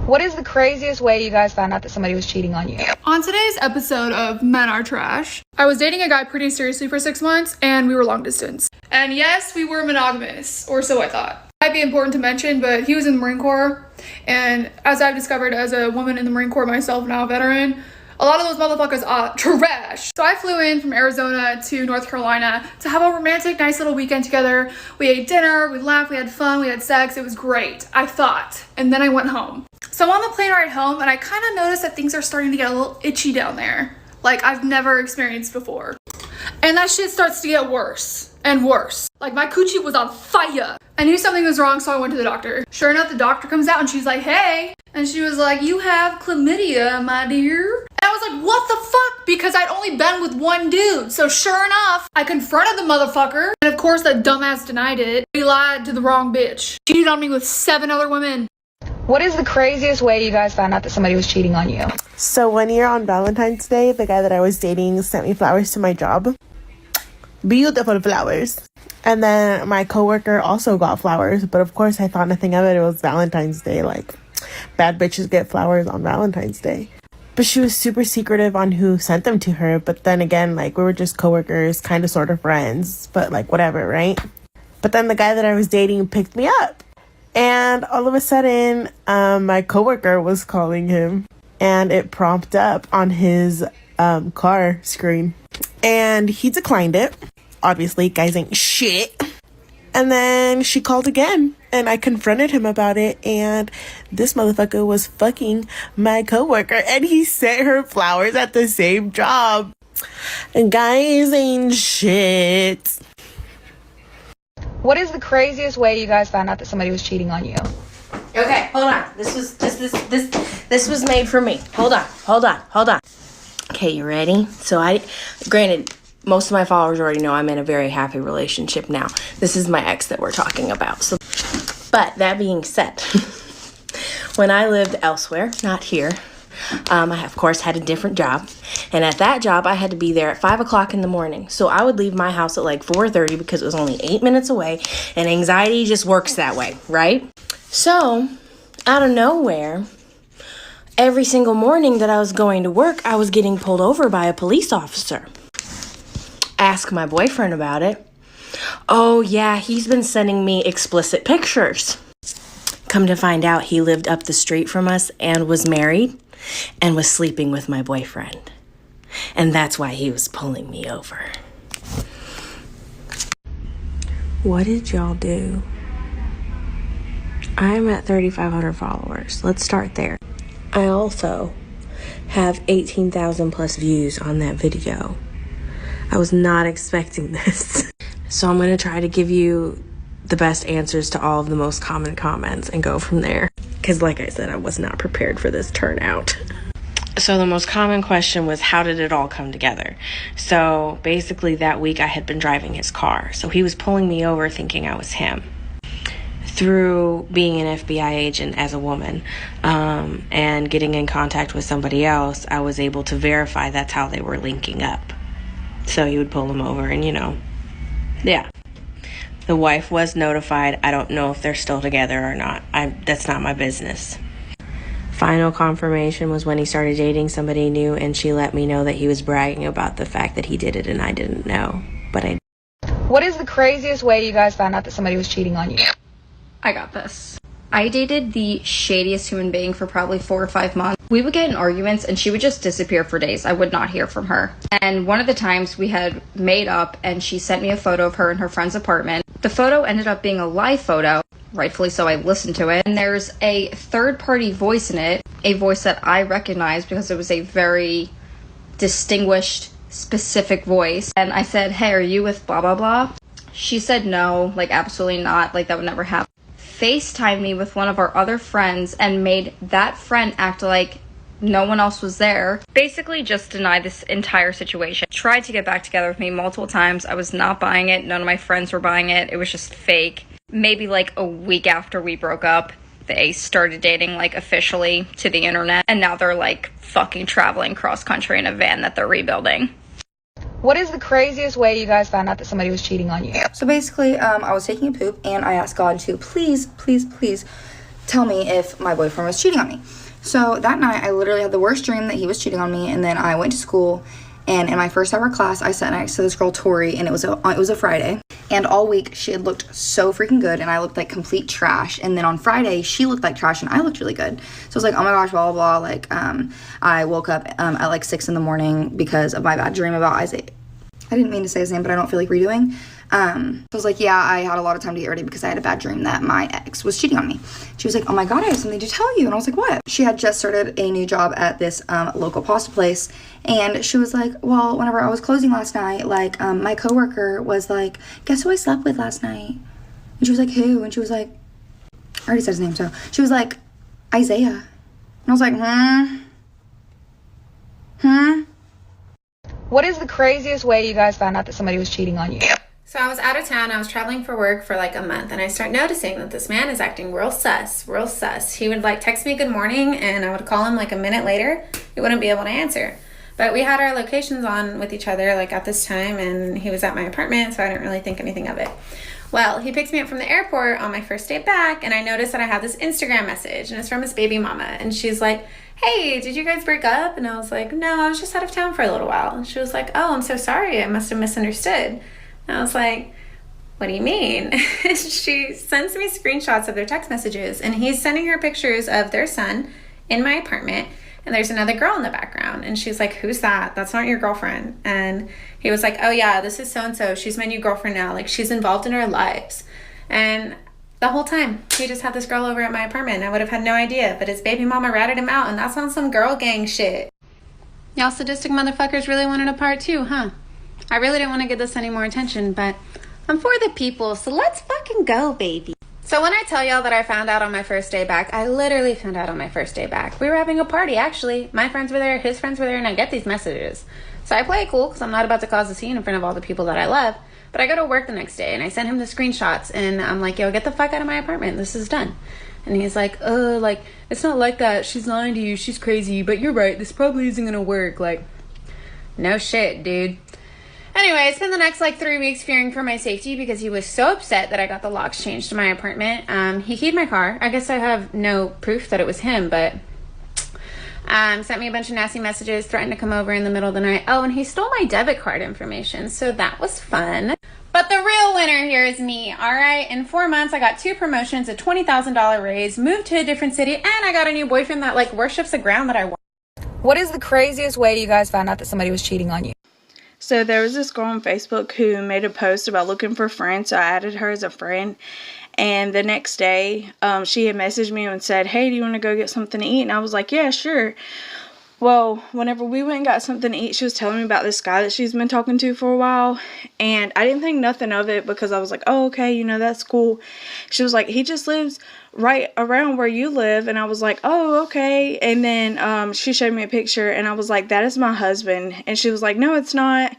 What is the craziest way you guys found out that somebody was cheating on you? On today's episode of Men Are Trash, I was dating a guy pretty seriously for 6 months and we were long distance. And yes, we were monogamous, or so I thought. Might be important to mention, but he was in the Marine Corps, and as I've discovered as a woman in the Marine Corps myself, now a veteran, a lot of those motherfuckers are trash. So I flew in from Arizona to North Carolina to have a romantic, nice little weekend together. We ate dinner, we laughed, we had fun, we had sex. It was great, I thought. And then I went home. So I'm on the plane ride home, and I kind of noticed that things are starting to get a little itchy down there, like I've never experienced before. And that shit starts to get worse and worse. Like my coochie was on fire. I knew something was wrong, so I went to the doctor. Sure enough, the doctor comes out and she's like, hey. And she was like, you have chlamydia, my dear. And I was like, what the fuck? Because I'd only been with one dude. So sure enough, I confronted the motherfucker. And of course, that dumbass denied it. He lied to the wrong bitch. Cheated on me with 7 other women. What is the craziest way you guys found out that somebody was cheating on you? So one year on Valentine's Day, the guy that I was dating sent me flowers to my job. Beautiful flowers. And then my coworker also got flowers, but of course I thought nothing of it. It was Valentine's Day. Like, bad bitches get flowers on Valentine's Day. But she was super secretive on who sent them to her. But then again, like, we were just coworkers, kind of sort of friends, but like whatever, right? But then the guy that I was dating picked me up. And all of a sudden, my coworker was calling him, and it prompted up on his car screen. And he declined it. Obviously, guys ain't shit. And then she called again, and I confronted him about it, and this motherfucker was fucking my coworker, and he sent her flowers at the same job. And guys ain't shit. What is the craziest way you guys found out that somebody was cheating on you? Okay, hold on. This was made for me. Hold on. Okay, you ready? So granted, most of my followers already know I'm in a very happy relationship now. This is my ex that we're talking about. So, but that being said, when I lived elsewhere, not here, I of course had a different job, and at that job I had to be there at 5 o'clock in the morning. So I would leave my house at like 4:30 because it was only 8 minutes away, and anxiety just works that way, right? So out of nowhere, every single morning that I was going to work, I was getting pulled over by a police officer. Ask my boyfriend about it. Oh yeah, he's been sending me explicit pictures. Come to find out, he lived up the street from us and was married and was sleeping with my boyfriend. And that's why he was pulling me over. What did y'all do? I'm at 3,500 followers. Let's start there. I also have 18,000 plus views on that video. I was not expecting this. So I'm going to try to give you the best answers to all of the most common comments and go from there. Because like I said, I was not prepared for this turnout. So the most common question was, how did it all come together? So basically that week I had been driving his car. So he was pulling me over thinking I was him. Through being an FBI agent as a woman and getting in contact with somebody else, I was able to verify that's how they were linking up. So he would pull him over and, yeah. The wife was notified. I don't know if they're still together or not. That's not my business. Final confirmation was when he started dating somebody new, and she let me know that he was bragging about the fact that he did it and I didn't know. But I... What is the craziest way you guys found out that somebody was cheating on you? I got this. I dated the shadiest human being for probably 4 or 5 months. We would get in arguments and she would just disappear for days. I would not hear from her. And one of the times we had made up and she sent me a photo of her in her friend's apartment. The photo ended up being a live photo. Rightfully so, I listened to it. And there's a third-party voice in it. A voice that I recognized because it was a very distinguished, specific voice. And I said, hey, are you with blah, blah, blah? She said no, like absolutely not. Like that would never happen. FaceTimed me with one of our other friends and made that friend act like no one else was there. Basically just denied this entire situation. Tried to get back together with me multiple times. I was not buying it. None of my friends were buying it. It was just fake. Maybe like a week after we broke up, they started dating like officially to the internet. And now they're like fucking traveling cross country in a van that they're rebuilding. What is the craziest way you guys found out that somebody was cheating on you? So basically, I was taking a poop and I asked God to please tell me if my boyfriend was cheating on me. So that night, I literally had the worst dream that he was cheating on me, and then I went to school, and in my first ever class, I sat next to this girl, Tori, and it was a Friday, and all week, she had looked so freaking good, and I looked like complete trash, and then on Friday, she looked like trash, and I looked really good. So I was like, oh my gosh, blah, blah, blah, like, I woke up at like 6 in the morning because of my bad dream about Isaiah. I didn't mean to say his name, but I don't feel like redoing. I was like, yeah, I had a lot of time to get ready because I had a bad dream that my ex was cheating on me. She was like, oh my God, I have something to tell you. And I was like, what? She had just started a new job at this local pasta place. And she was like, well, whenever I was closing last night, like, my coworker was like, guess who I slept with last night? And she was like, who? And she was like, I already said his name, so. She was like, Isaiah. And I was like, What is the craziest way you guys found out that somebody was cheating on you? So I was out of town, I was traveling for work for like a month, and I start noticing that this man is acting real sus, real sus. He would like text me good morning, and I would call him like a minute later, he wouldn't be able to answer. But we had our locations on with each other like at this time, and he was at my apartment, so I didn't really think anything of it. Well, he picked me up from the airport on my first day back, and I noticed that I had this Instagram message, and it's from his baby mama, and she's like, hey, did you guys break up? And I was like, no, I was just out of town for a little while. And she was like, oh, I'm so sorry, I must have misunderstood. And I was like, what do you mean? She sends me screenshots of their text messages, and he's sending her pictures of their son in my apartment, and there's another girl in the background, and she's like, who's that? That's not your girlfriend. And he was like, oh yeah, this is so-and-so, she's my new girlfriend now, like she's involved in our lives. And the whole time he just had this girl over at my apartment, and I would have had no idea, but his baby mama ratted him out, and that's on some girl gang shit. Y'all sadistic motherfuckers really wanted a part two, huh? I really didn't want to give this any more attention, but I'm for the people, so let's fucking go, baby. So when I tell y'all that I found out on my first day back, I literally found out on my first day back. We were having a party, actually. My friends were there, his friends were there, and I get these messages. So I play it cool, because I'm not about to cause a scene in front of all the people that I love. But I go to work the next day, and I send him the screenshots, and I'm like, yo, get the fuck out of my apartment. This is done. And he's like, like, it's not like that. She's lying to you. She's crazy. But you're right. This probably isn't going to work. Like, no shit, dude. Anyway, I spent the next like 3 weeks fearing for my safety because he was so upset that I got the locks changed to my apartment. He keyed my car. I guess I have no proof that it was him, but sent me a bunch of nasty messages, threatened to come over in the middle of the night. Oh, and he stole my debit card information, so that was fun. But the real winner here is me, all right? In 4 months, I got 2 promotions, a $20,000 raise, moved to a different city, and I got a new boyfriend that like worships the ground that I walk. What is the craziest way you guys found out that somebody was cheating on you? So there was this girl on Facebook who made a post about looking for friends, so I added her as a friend. And the next day, she had messaged me and said, hey, do you want to go get something to eat? And I was like, yeah, sure. Well, whenever we went and got something to eat, she was telling me about this guy that she's been talking to for a while. And I didn't think nothing of it because I was like, oh, okay, you know, that's cool. She was like, he just lives right around where you live. And I was like, oh, okay. And then she showed me a picture, and I was like, that is my husband. And she was like, no, it's not.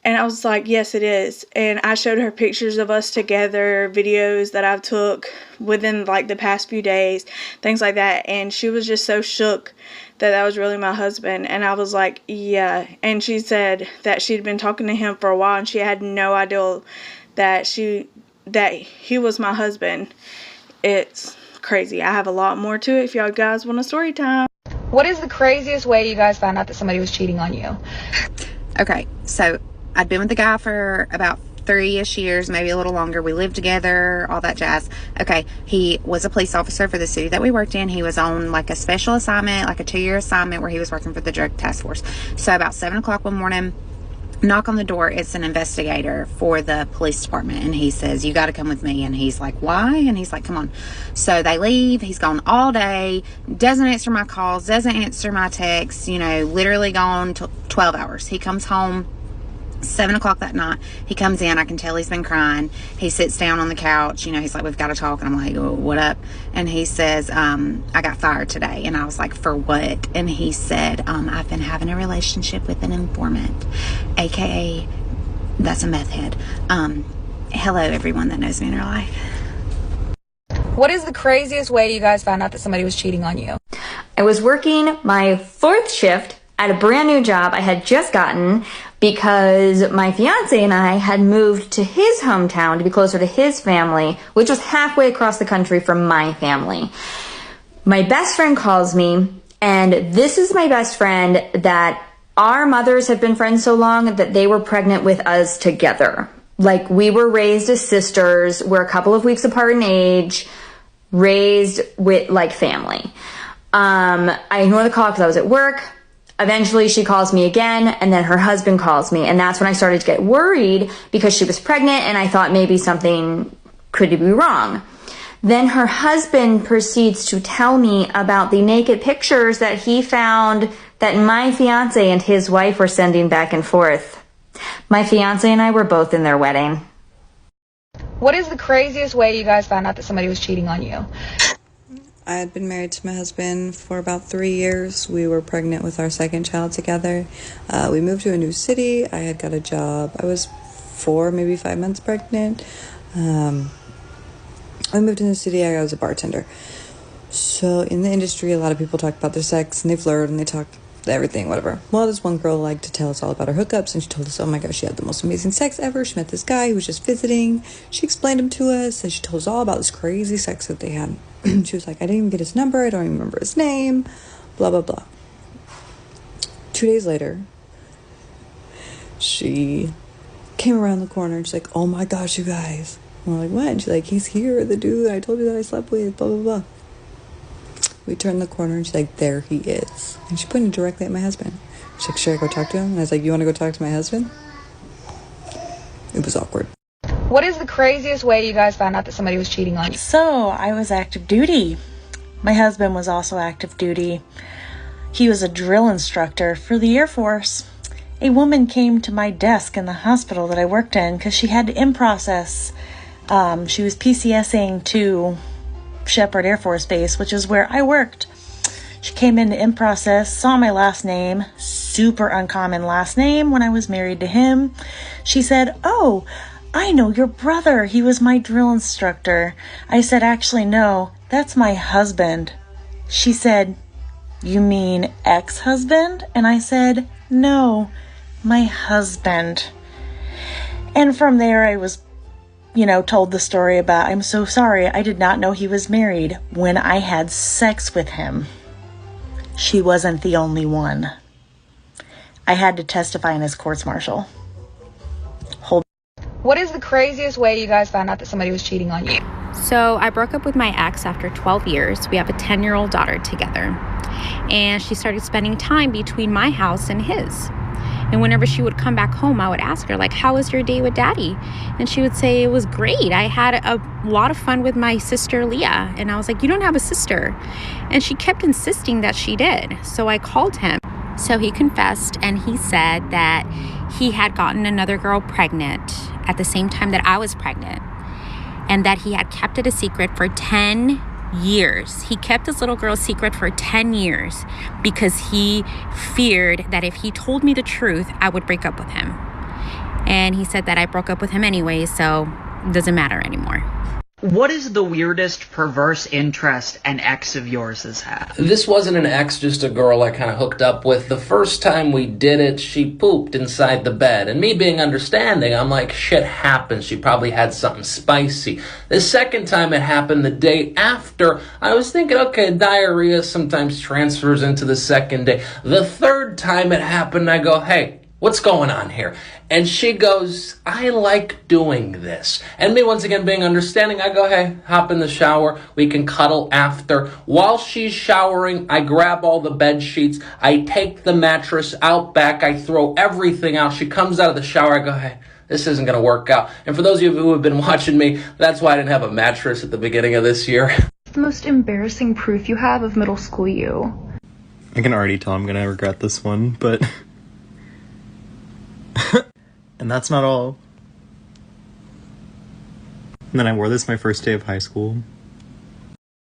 And I was like, yes, it is. And I showed her pictures of us together, videos that I've took within like the past few days, things like that. And she was just so shook that that was really my husband. And I was like, yeah. And she said that she'd been talking to him for a while, and she had no idea that he was my husband. It's crazy. I have a lot more to it if y'all guys want a story time. What is the craziest way you guys found out that somebody was cheating on you? Okay, so I'd been with the guy for about 3-ish years, maybe a little longer. We lived together, all that jazz. Okay, he was a police officer for the city that we worked in. He was on like a special assignment, like a 2-year assignment where he was working for the drug task force. So about 7 o'clock one morning, knock on the door. It's an investigator for the police department, and he says, you got to come with me. And he's like, why? And he's like, come on. So they leave. He's gone all day, doesn't answer my calls, doesn't answer my texts, you know, literally gone 12 hours. He comes home 7 o'clock that night. He comes in. I can tell he's been crying. He sits down on the couch. You know, he's like, we've got to talk. And I'm like, oh, what up? And he says, I got fired today. And I was like, for what? And he said, I've been having a relationship with an informant, aka that's a meth head. Hello, everyone that knows me in real life. What is the craziest way you guys found out that somebody was cheating on you? I was working my 4th shift at a brand new job I had just gotten because my fiance and I had moved to his hometown to be closer to his family, which was halfway across the country from my family. My best friend calls me, and this is my best friend that our mothers have been friends so long that they were pregnant with us together. Like, we were raised as sisters. We're a couple of weeks apart in age, raised with like family. I ignored the call because I was at work. Eventually she calls me again, and then her husband calls me, and that's when I started to get worried because she was pregnant and I thought maybe something could be wrong. Then her husband proceeds to tell me about the naked pictures that he found that my fiance and his wife were sending back and forth. My fiance and I were both in their wedding. What is the craziest way you guys found out that somebody was cheating on you? I had been married to my husband for about 3 years. We were pregnant with our second child together. We moved to a new city. I had got a job. I was 4, maybe 5 months pregnant. I moved to the city. I was a bartender. So in the industry, a lot of people talk about their sex and they flirt and they talk everything, whatever. Well, this one girl liked to tell us all about her hookups, and she told us, oh my gosh, she had the most amazing sex ever. She met this guy who was just visiting. She explained him to us, and she told us all about this crazy sex that they had. She was like, I didn't even get his number. I don't even remember his name. Blah, blah, blah. 2 days later, she came around the corner and she's like, oh my gosh, you guys. And we're like, what? And she's like, he's here, the dude I told you that I slept with, blah, blah, blah. We turned the corner and she's like, there he is. And she pointed directly at my husband. She's like, should I go talk to him? And I was like, you want to go talk to my husband? It was awkward. What is the craziest way you guys found out that somebody was cheating on you? So I was active duty. My husband was also active duty. He was a drill instructor for the Air Force. A woman came to my desk in the hospital that I worked in because she had to in-process. She was PCSing to Shepherd Air Force Base, which is where I worked. She came in to in-process, saw my last name, super uncommon last name when I was married to him. She said, oh, I know your brother. He was my drill instructor. I said, actually, no, that's my husband. She said, you mean ex-husband? And I said, no, my husband. And from there, I was told the story about, I'm so sorry, I did not know he was married when I had sex with him. She wasn't the only one. I had to testify in his courts-martial. What is the craziest way you guys found out that somebody was cheating on you? So I broke up with my ex after 12 years. We have a 10-year-old daughter together. And she started spending time between my house and his. And whenever she would come back home, I would ask her, like, how was your day with daddy? And she would say, it was great. I had a lot of fun with my sister, Leah. And I was like, you don't have a sister. And she kept insisting that she did. So I called him. So he confessed, and he said that he had gotten another girl pregnant at the same time that I was pregnant. And that he had kept it a secret for 10 years. He kept this little girl's secret for 10 years because he feared that if he told me the truth, I would break up with him. And he said that I broke up with him anyway, so it doesn't matter anymore. What is the weirdest perverse interest an ex of yours has had? This wasn't an ex, just a girl I kind of hooked up with. The first time we did it, she pooped inside the bed. And me being understanding, I'm like, shit happens. She probably had something spicy. The second time it happened, the day after, I was thinking, okay, diarrhea sometimes transfers into the second day. The third time it happened, I go, hey, what's going on here? And she goes, I like doing this. And me, once again, being understanding, I go, hey, hop in the shower. We can cuddle after. While she's showering, I grab all the bed sheets. I take the mattress out back. I throw everything out. She comes out of the shower. I go, hey, this isn't going to work out. And for those of you who have been watching me, that's why I didn't have a mattress at the beginning of this year. What's the most embarrassing proof you have of middle school you? I can already tell I'm going to regret this one, but... And that's not all. And then I wore this my first day of high school.